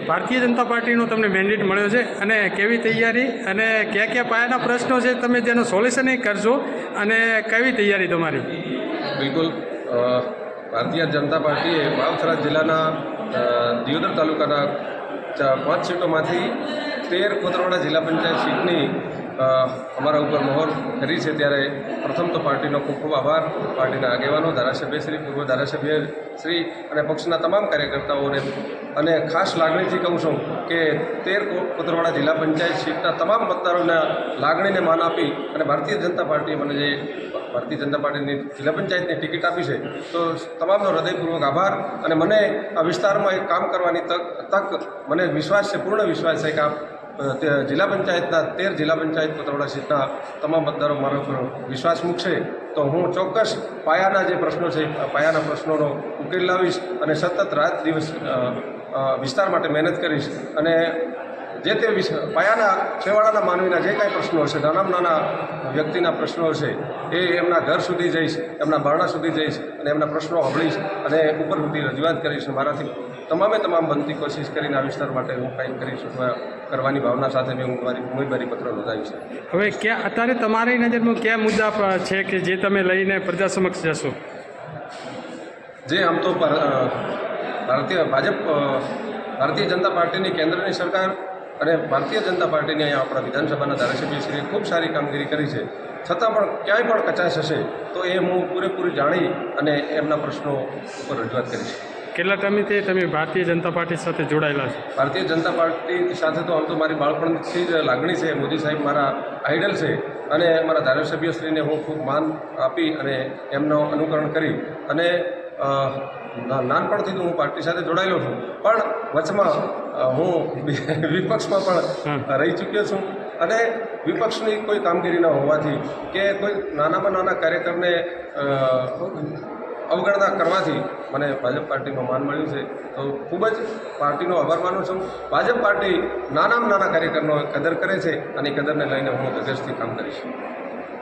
ભારતીય જનતા પાર્ટીનો તમને મેન્ડેટ મળ્યો છે અને કેવી તૈયારી અને કયા પાયાના પ્રશ્નો છે તમે જેનું સોલ્યુશન કરશો અને કેવી તૈયારી તમારી? બિલકુલ ભારતીય જનતા પાર્ટીએ વાવથરા જિલ્લાના દિયોદર તાલુકાના 5 સીટોમાંથી 13 કોતરવાડા જિલ્લા પંચાયત સીટની અમારા ઉપર મહોર કરી છે. ત્યારે પ્રથમ તો પાર્ટીનો ખૂબ ખૂબ આભાર. પાર્ટીના આગેવાનો, ધારાસભ્યશ્રી, પૂર્વ ધારાસભ્યશ્રી અને પક્ષના તમામ કાર્યકર્તાઓને અને ખાસ લાગણીથી કહું છું કે 13 કોતરવાડા જિલ્લા પંચાયત સીટના તમામ મતદારોના લાગણીને માન આપી અને ભારતીય જનતા પાર્ટીએ મને જે ભારતીય જનતા પાર્ટીની જિલ્લા પંચાયતની ટિકિટ આપી છે તો તમામનો હૃદયપૂર્વક આભાર. અને મને આ વિસ્તારમાં એક કામ કરવાની તક મને વિશ્વાસ છે, પૂર્ણ વિશ્વાસ છે કે આ જિલ્લા પંચાયતના 13 જિલ્લા પંચાયત કોતરવાડા સીટના તમામ મતદારો મારા ઉપર વિશ્વાસ મૂકશે તો હું ચોક્કસ પાયાના જે પ્રશ્નો છે પાયાના પ્રશ્નોનો ઉકેલ લાવીશ અને સતત રાત દિવસ વિસ્તાર માટે મહેનત કરીશ. અને જે તે પાયાના છેવાડાના માનવીના જે કાંઈ પ્રશ્નો હશે, નાના વ્યક્તિના પ્રશ્નો હશે, એ એમના ઘર સુધી જઈશ, એમના બારણા સુધી જઈશ અને એમના પ્રશ્નો સાંભળીશ અને ઉપર સુધી રજૂઆત કરીશ. મારાથી તમામ બનતી કોશિશ કરીને આ વિસ્તાર માટે હું કંઈક કરી શકવા કરવાની ભાવના સાથે મેં મારી ઉમેદવારી પત્ર નોંધાવ્યું છે. હવે અત્યારે તમારી નજરમાં કયા મુદ્દા છે કે જે તમે લઈને પ્રજા સમક્ષ જશો? જે આમ તો ભારતીય જનતા પાર્ટીની કેન્દ્રની સરકાર અને ભારતીય જનતા પાર્ટીની અહીંયા આપણા વિધાનસભાના ધારાસભ્યશ્રીએ ખૂબ સારી કામગીરી કરી છે. છતાં પણ ક્યાંય પણ કચાશ હશે તો એ હું પૂરેપૂરી જાણી અને એમના પ્રશ્નો ઉપર રજૂઆત કરીશ. કેટલા ટાઈમથી તમે ભારતીય જનતા પાર્ટી સાથે જોડાયેલા છો? ભારતીય જનતા પાર્ટી સાથે તો આમ તો મારી બાળપણથી જ લાગણી છે. મોદી સાહેબ મારા આઈડલ છે અને મારા ધારાસભ્યશ્રીને હું ખૂબ માન આપી અને એમનો અનુકરણ કરી અને નાનપણથી તો હું પાર્ટી સાથે જોડાયેલો છું. પણ વચમાં હું વિપક્ષમાં પણ રહી ચૂક્યો છું અને વિપક્ષની કોઈ કામગીરી ન હોવાથી કે કોઈ નાનામાં નાના કાર્યકરને અવગણના કરવાથી મને ભાજપ પાર્ટીમાં માન મળ્યું છે. તો ખૂબ જ પાર્ટીનો આભાર માનું છું. ભાજપ પાર્ટી નાનામાં નાના કાર્યકરનો કદર કરે છે અને કદરને લઈને હું ધગશથી કામ કરીશ.